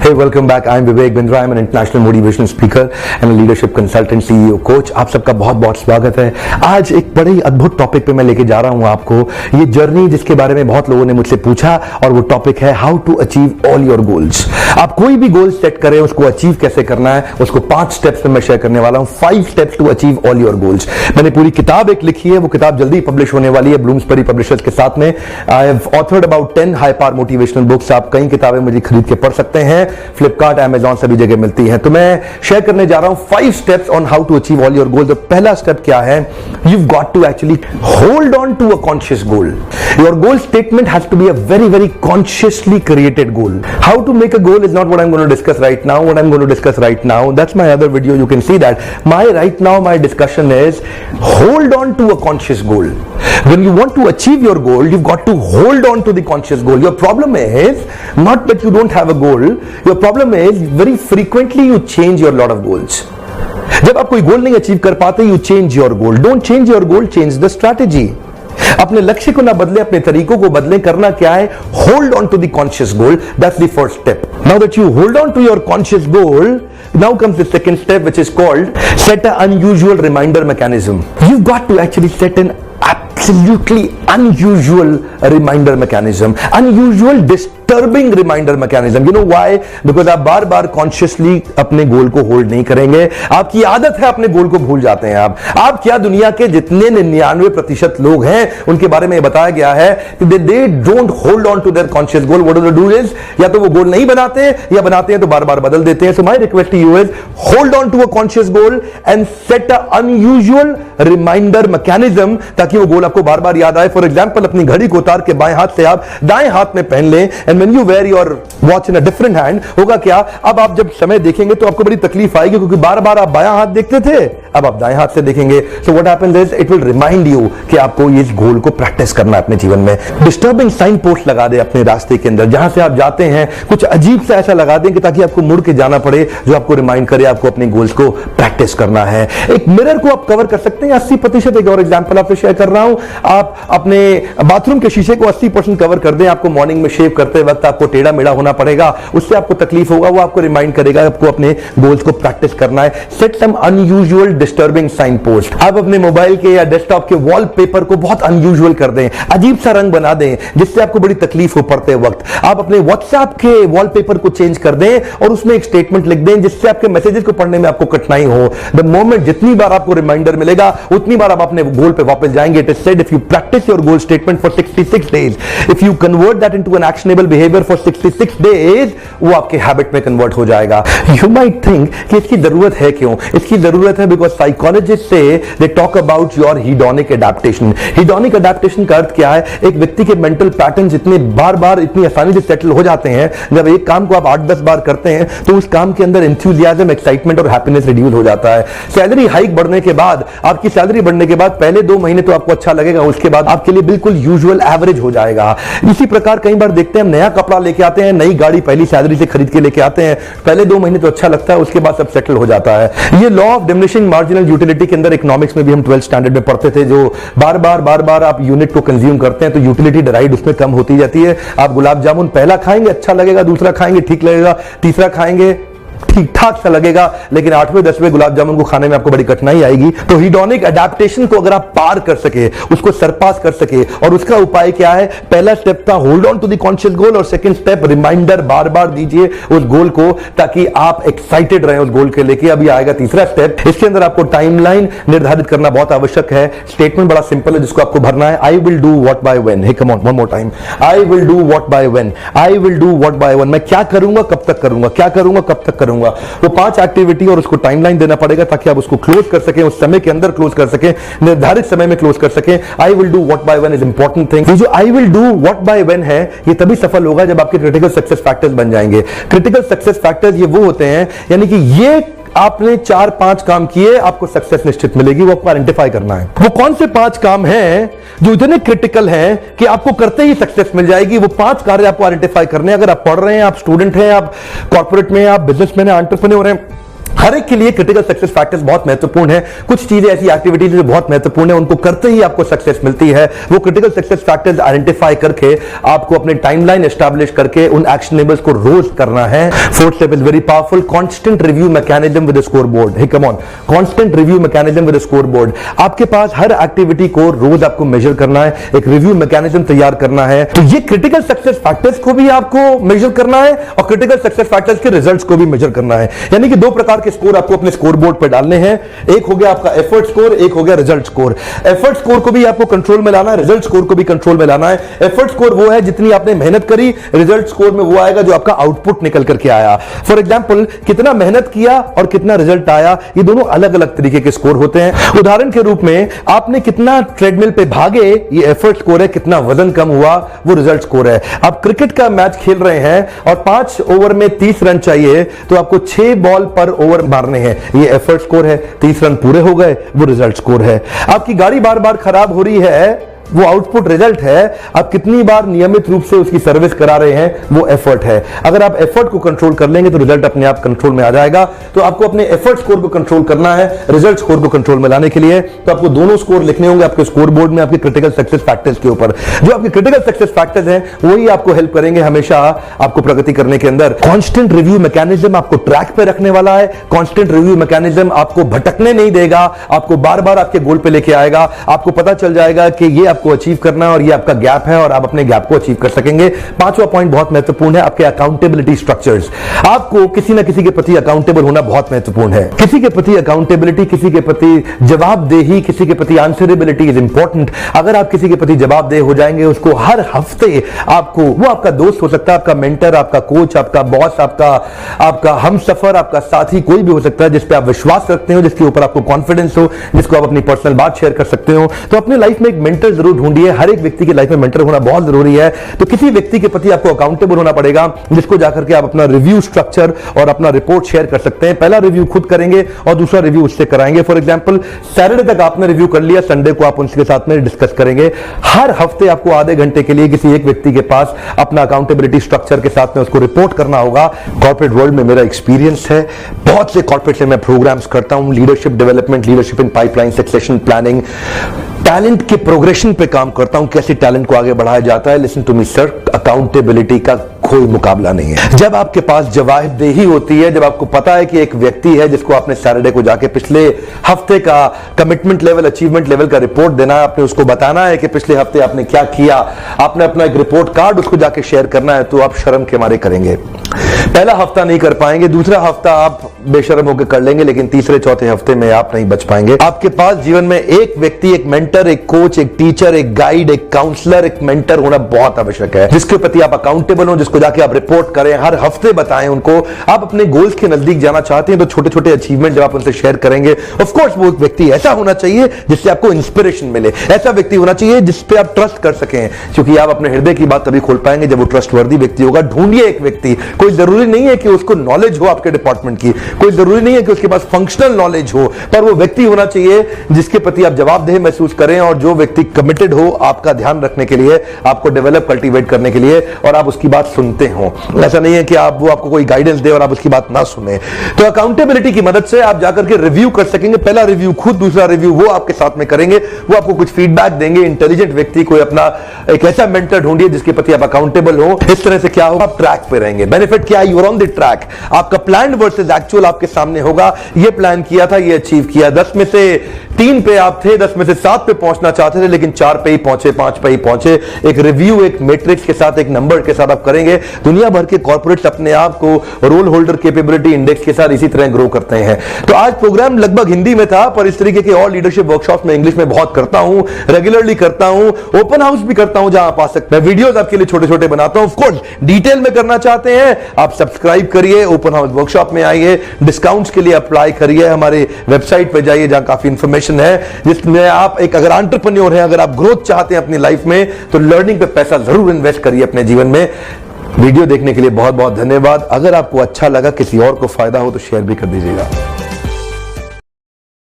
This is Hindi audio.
Hey, welcome back. I'm Vivek Bindra. I'm an international motivational speaker and a leadership consultant, CEO, coach. आप सबका बहुत बहुत स्वागत है। आज एक बड़े अद्भुत टॉपिक पे मैं लेके जा रहा हूं आपको, ये जर्नी जिसके बारे में बहुत लोगों ने मुझसे पूछा, और वो टॉपिक है how to achieve all your goals. आप कोई भी गोल सेट करें, उसको अचीव कैसे करना है, उसको 5 स्टेप्स में मैं शेयर करने वाला हूं। 5 steps to achieve all your goals. मैंने पूरी किताब एक लिखी है, वो किताब जल्दी पब्लिश होने वाली है ब्लूम्सबरी पब्लिशर्स के साथ में। I have authored about 10 high power motivational books. आप कई किताबें मुझे खरीद के पढ़ सकते हैं, फ्लिपकार्ट, अमेजॉन, सभी जगह मिलती है। तो मैं शेयर करने जा रहा हूं 5 steps on how to achieve all your goal. तो पहला स्टेप क्या है? You got to actually hold on to a conscious goal. Your goal statement has to be a very very consciously created goal. How to make a goal is not what I am going to discuss right now. What I'm going to discuss right now, that's my other video, you can see that. My discussion is hold on to a conscious goal. When you want to achieve your goal, you've got to hold on to the conscious goal. Your problem is not that you don't have a goal. Your problem is very frequently you change your lot of goals. जब आप कोई गोल नहीं अचीव कर पाते, you change your goal. Don't change your goal, change the strategy. अपने लक्ष्य को ना बदले, अपने तरीकों को बदले। करना क्या है? Hold on to the conscious goal. That's the first step. Now that you hold on to your conscious goal, now comes the second step, which is called set an unusual reminder mechanism. You've got to actually set an absolutely unusual reminder mechanism, unusual disturbing reminder mechanism. You know why? Because आप बार बार consciously अपने गोल को होल्ड नहीं करेंगे। आपकी आदत है अपने गोल को भूल जाते हैं। आप क्या दुनिया के जितने 99% लोग हैं उनके बारे में बताया गया है कि they don't hold on to their conscious goal. What do they do is, या तो वो गोल नहीं बनाते या बनाते हैं तो बार बार बदल देते हैं। So my request to you is hold on to a conscious goal and set an unusual reminder mechanism, ताकि वो गोल आपको बार बार याद आए। फॉर एग्जाम्पल, अपनी घड़ी को उतार के बाएं हाथ से आप दाएं हाथ में पहन लें, and when you wear your watch in a different hand, होगा क्या? अब आप जब समय देखेंगे तो आपको बड़ी तकलीफ आएगी, क्योंकि बार बार आप बायां हाथ देखते थे, अब आप दाएं हाथ से देखेंगे। So what happens is it will remind you कि आपको इस गोल को प्रैक्टिस करना है अपने जीवन में। डिस्टर्बिंग साइन पोस्ट लगा दे अपने रास्ते के अंदर, जहां से आप जाते हैं कुछ अजीब सा ऐसा लगा दें कि ताकि आपको मुड़ के जाना पड़े, जो आपको रिमाइंड करे आपको अपने गोल्स को प्रैक्टिस करना है। एक मिरर को आप कवर कर सकते हैं 80%। एक और एग्जांपल आपसे शेयर कर रहा हूं, आप अपने बाथरूम के शीशे को 80% कवर कर दें। आपको मॉर्निंग में शेव करते वक्त आपको टेढ़ा मेढ़ा होना पड़ेगा, उससे आपको तकलीफ होगा, वो आपको रिमाइंड करेगा आपको अपने गोल्स को प्रैक्टिस करना है। सेट सम अनयूजुअल डिस्टर्बिंग साइन पोस्ट। आप अपने मोबाइल के या डेस्कटॉप के वॉलपेपर को बहुत अनयूजुअल कर दें, अजीब सा रंग बना दें, जिससे आपको बड़ी तकलीफ हो पड़ते वक्त। आप अपने व्हाट्सएप के वॉलपेपर को चेंज कर दें और उसमें एक स्टेटमेंट लिख दें, जिससे आपके मैसेजेस को पढ़ने में आपको कठिनाई हो। द मोमेंट जितनी बार आपको रिमाइंडर मिलेगा, उतनी बार आप अपने गोल पे वापस जाएंगे। It is said if you practice your goal statement for 66 days, if you convert that into an actionable behavior for 66 days, वो आपके हैबिट में कन्वर्ट हो जाएगा। You might think कि इसकी जरूरत है क्यों? इसकी जरूरत है बिकॉज साइकोलॉजिस्ट से they talk about your hedonic adaptation. Hedonic adaptation का अर्थ क्या है? एक व्यक्ति के मेंटल पैटर्न जितने बार बार इतनी आसानी से सेटल हो जाते हैं, जब एक काम को आप 8-10 बार करते हैं तो उस काम के अंदर एंथुसियाज्म, एक्साइटमेंट और हैप्पीनेस रिड्यूस हो जाता है। सैलरी हाइक बढ़ने के बाद, आपकी सैलरी बढ़ने के बाद पहले 2 महीने तो आपको अच्छा लगेगा, उसके बाद आपके लिए बिल्कुल यूजुअल एवरेज हो जाएगा। इसी प्रकार कई बार देखते हैं, हम नया कपड़ा लेके आते हैं, नई गाड़ी पहली सैलरी से खरीद के लेके आते हैं, पहले 2 महीने तो अच्छा लगता है, उसके बाद सब सेटल हो जाता है। ये law of diminishing marginal utility के अंदर इकोनॉमिक्स में भी हम 12th स्टैंडर्ड में पढ़ते थे, जो बार बार आप यूनिट को कंज्यूम करते हैं तो यूटिलिटी डिराइव्ड उसमें कम होती जाती है। आप गुलाब जामुन पहला खाएंगे अच्छा लगेगा, दूसरा खाएंगे ठीक लगेगा, तीसरा खाएंगे ठीक ठाक सा लगेगा, लेकिन 8वें 10वें गुलाब जामुन को खाने में आपको बड़ी कठिनाई आएगी। तो हीडोनिक एडेप्टेशन को अगर आप पार कर सके, उसको सरपास कर सके, और उसका उपाय क्या है? पहला स्टेप था hold on to the conscious goal, और सेकंड स्टेप रिमाइंडर बार बार दीजिए उस गोल को, ताकि आप एक्साइटेड रहें उस गोल के लेके। अभी आएगा तीसरा स्टेप, इसके अंदर आपको टाइमलाइन निर्धारित करना बहुत आवश्यक है। स्टेटमेंट बड़ा सिंपल है जिसको आपको भरना है, I will do what by when. Hey come on, one more time, I will do what by when, I will do what by when. मैं क्या करूंगा, कब तक करूंगा, क्या करूंगा, कब तक करूंगा। वो 5 एक्टिविटी और उसको टाइमलाइन देना पड़ेगा, ताकि आप उसको क्लोज कर सकें, उस समय के अंदर क्लोज कर सकें, निर्धारित समय में क्लोज कर सकें। आई will do what by when is important thing. ये जो आई will do what by when है, ये तभी सफल होगा जब आपके क्रिटिकल सक्सेस फैक्टर्स बन जाएंगे। क्रिटिकल सक्सेस फैक्टर्स ये वो होते हैं, यानी कि ये आपने 4-5 काम किए, आपको सक्सेस निश्चित मिलेगी, वो आपको आइडेंटिफाई करना है। वो कौन से 5 काम हैं जो इतने क्रिटिकल हैं कि आपको करते ही सक्सेस मिल जाएगी? वो 5 कार्य आपको आइडेंटिफाई करने हैं। अगर आप पढ़ रहे हैं, आप स्टूडेंट हैं, आप कॉर्पोरेट में, आप बिजनेसमैन हैं, एंटरप्रेन्योर हैं, हर एक के लिए क्रिटिकल सक्सेस फैक्टर्स बहुत महत्वपूर्ण है। कुछ चीजें ऐसी एक्टिविटीज जो बहुत महत्वपूर्ण है, उनको करते ही आपको सक्सेस मिलती है। वो क्रिटिकल सक्सेस फैक्टर्स आइडेंटिफाई करके आपको अपने टाइमलाइन एस्टैब्लिश करके उन एक्शनेबल्स को रोज करना है। Fourth step is very powerful, constant review mechanism with scoreboard. Hey come on, constant review mechanism with scoreboard. आपके पास हर एक्टिविटी को रोज आपको मेजर करना है, एक रिव्यू मैकेनिज्म तैयार करना है। तो ये क्रिटिकल सक्सेस फैक्टर्स को भी आपको मेजर करना है और क्रिटिकल सक्सेस फैक्टर्स के रिजल्ट्स को भी मेजर करना है। यानी कि दो प्रकार के स्कोर आपको अपने स्कोर बोर्ड पर डालने हैं। एक हो गया आपका एफर्ट स्कोर, एक हो गया रिजल्ट स्कोर। एफर्ट स्कोर को भी आपको कंट्रोल में लाना है, रिजल्ट स्कोर को भी कंट्रोल में लाना है। एफर्ट स्कोर वो है जितनी आपने मेहनत करी, रिजल्ट स्कोर में वो आएगा जो आपका आउटपुट निकल करके आया। फॉर एग्जांपल, कितना मेहनत किया और कितना रिजल्ट आया, ये दोनों अलग अलग तरीके के स्कोर होते हैं। उदाहरण के रूप में आपने कितना ट्रेडमिल पे भागे, ये एफर्ट स्कोर है। कितना वजन कम हुआ, वो रिजल्ट स्कोर है। आप क्रिकेट का मैच खेल रहे हैं और 5 ओवर में 30 रन चाहिए, तो आपको 6 बॉल पर ओवर मारने हैं, ये एफर्ट स्कोर है। 30 रन पूरे हो गए, वो रिजल्ट स्कोर है। आपकी गाड़ी बार बार खराब हो रही है, वो आउटपुट रिजल्ट है। आप कितनी बार नियमित रूप से उसकी सर्विस करा रहे हैं, वो एफर्ट है। अगर आप एफर्ट को कंट्रोल कर लेंगे तो रिजल्ट अपने आप कंट्रोल में आ जाएगा। तो आपको अपने एफर्ट स्कोर को कंट्रोल करना है। रिजल्ट स्कोर को कंट्रोल में लाने के लिए तो आपको दोनों स्कोर लिखने होंगे आपके स्कोर बोर्ड में, आपके क्रिटिकल सक्सेस फैक्टर्स के ऊपर। जो आपके क्रिटिकल सक्सेस फैक्टर्स हैं वही आपको हेल्प करेंगे हमेशा आपको प्रगति करने के अंदर। कांस्टेंट रिव्यू मैकेनिज्म आपको ट्रैक पे रखने वाला है। कांस्टेंट रिव्यू मैकेनिज्म आपको भटकने नहीं देगा, आपको बार बार आपके गोल पे लेके आएगा। आपको पता चल जाएगा कि ये आपको अचीव करना है और ये आपका गैप है और आप अपने गैप को अचीव कर सकेंगे। पांचवा पॉइंट बहुत महत्वपूर्ण है, आपके अकाउंटेबिलिटी स्ट्रक्चर्स। आपको किसी ना किसी के प्रति अकाउंटेबल होना बहुत महत्वपूर्ण है। किसी के प्रति अकाउंटेबिलिटी, किसी के प्रति जवाबदेही, किसी के प्रति आंसरेबिलिटी इज इंपॉर्टेंट। अगर आप किसी के प्रति जवाबदेह हो जाएंगे, उसको हर हफ्ते आपको, वो आपका दोस्त हो सकता है, आपका मेंटर, आपका कोच, आपका बॉस, आपका हमसफर, आपका साथी, कोई भी हो सकता है जिस पे आप विश्वास रखते हो, जिसके ऊपर आपको कॉन्फिडेंस हो, जिसको आप अपनी पर्सनल बात शेयर कर सकते हो। तो अपने लाइफ में एक मेंटर जरूर ढूंढिए। हर एक व्यक्ति की लाइफ में मेंटर होना बहुत जरूरी है। तो किसी व्यक्ति के प्रति आपको अकाउंटेबल होना पड़ेगा, जिसको जाकर के आप अपना रिव्यू स्ट्रक्चर और अपना रिपोर्ट शेयर कर सकते हैं। पहला रिव्यू खुद करेंगे और दूसरा रिव्यू उससे कराएंगे। फॉर एग्जांपल, सैटरडे तक आपने रिव्यू कर लिया, संडे को आप उनके साथ में डिस्कस करेंगे। हर हफ्ते आपको आधे घंटे के लिए किसी एक व्यक्ति के पास अपना अकाउंटेबिलिटी स्ट्रक्चर के साथ में उसको रिपोर्ट करना होगा। कॉर्पोरेट वर्ल्ड में मेरा एक्सपीरियंस है, बहुत से कॉर्पोरेट से मैं प्रोग्राम्स करता हूं, leadership development, leadership in pipeline, succession planning, talent के प्रोग्रेशन पे काम करता हूं, कैसे टैलेंट को आगे बढ़ाया जाता है। Listen to me sir, accountability का कोई मुकाबला नहीं है। जब आपके पास जवाबदेही होती है, जब आपको पता है कि एक व्यक्ति है जिसको आपने सैटरडे को जाके पिछले हफ्ते का कमिटमेंट लेवल, अचीवमेंट लेवल का रिपोर्ट देना है, आपने उसको बताना है कि पिछले हफ्ते आपने क्या किया, आपने अपना एक रिपोर्ट कार्ड उसको जाके शेयर करना है, तो आप शर्म के मारे करेंगे। पहला हफ्ता नहीं कर पाएंगे, दूसरा हफ्ता आप बेशर्म होकर कर लेंगे, लेकिन तीसरे चौथे हफ्ते में आप नहीं बच पाएंगे। आपके पास जीवन में एक व्यक्ति, एक मेंटर, एक कोच, एक टीचर, एक गाइड, एक काउंसलर, एक मेंटर होना बहुत आवश्यक है, जिसके प्रति आप अकाउंटेबल हो, जिसको जाके आप रिपोर्ट करें, हर हफ्ते बताएं उनको। आप अपने गोल्स के नजदीक जाना चाहते हैं तो छोटे छोटे अचीवमेंट जब आप उनसे शेयर करेंगे, ऑफ कोर्स वो व्यक्ति ऐसा होना चाहिए जिससे आपको इंस्पिरेशन मिले, ऐसा व्यक्ति होना चाहिए जिसपे आप ट्रस्ट कर सकें, क्योंकि आप अपने हृदय की बात तभी खोल पाएंगे जब वो ट्रस्टवर्दी व्यक्ति होगा। ढूंढिए एक व्यक्ति, कोई जरूरी नहीं है कि उसको नॉलेज हो आपके डिपार्टमेंट की, कोई जरूरी नहीं है कि उसके पास फंक्शनल नॉलेज हो, पर वो व्यक्ति होना चाहिए जिसके प्रति आप जवाबदेह महसूस करें और जो व्यक्ति कमिटेड हो आपका ध्यान रखने के लिए, आपको डेवलप, कल्टीवेट करने के लिए, और आप उसकी बात सुनते हो। ऐसा नहीं है कि वो आपको कोई गाइडेंस दे और आप उसकी बात ना सुने। तो अकाउंटेबिलिटी की मदद से आप जाकर के रिव्यू कर सकेंगे। पहला रिव्यू खुद, दूसरा रिव्यू वो आपके साथ में करेंगे, वो आपको कुछ फीडबैक देंगे। इंटेलिजेंट व्यक्ति, कोई अपना एक ऐसा मेंटर ढूंढिए जिसके प्रति आप अकाउंटेबल हो। इस तरह से क्या होगा, आप ट्रैक पे रहेंगे। बेनिफिट क्या है, you are on the track. आपका प्लान वर्सेस एक्चुअल आपके सामने होगा। ये प्लान किया था, ये अचीव किया, 10 में से 3 पे आप थे, 10 में से 7 पे पहुंचना चाहते थे, लेकिन 4 पे ही पहुंचे, 5 पे ही पहुंचे। एक रिव्यू, एक मैट्रिक्स के साथ, एक नंबर के साथ आप करेंगे। दुनिया भर के कॉर्पोरेट्स अपने आप को रोल होल्डर कैपेबिलिटी इंडेक्स के साथ इसी तरह ग्रो करते हैं। तो आज प्रोग्राम लगभग हिंदी में था, पर इस तरीके के और लीडरशिप वर्कशॉप में इंग्लिश में बहुत करता हूं, रेगुलरली करता हूं, ओपन हाउस भी करता हूं जहां आप आ सकते हैं। वीडियोस आपके लिए छोटे छोटे बनाता हूं। ऑफ कोर्स डिटेल में करना चाहते हैं आप सब्सक्राइब करिए, ओपन हाउस वर्कशॉप में आइए, डिस्काउंट्स के लिए अप्लाई करिए, हमारे वेबसाइट पे जाइए जहां काफी इंफॉर्मेशन है, जिसमें आप एक अगर एंटरप्रेन्योर हैं, अगर आप ग्रोथ चाहते हैं अपनी लाइफ में, तो लर्निंग पे पैसा जरूर इन्वेस्ट करिए अपने जीवन में। वीडियो देखने के लिए बहुत बहुत धन्यवाद। अगर आपको अच्छा लगा, किसी और को फायदा हो तो शेयर भी कर दीजिएगा।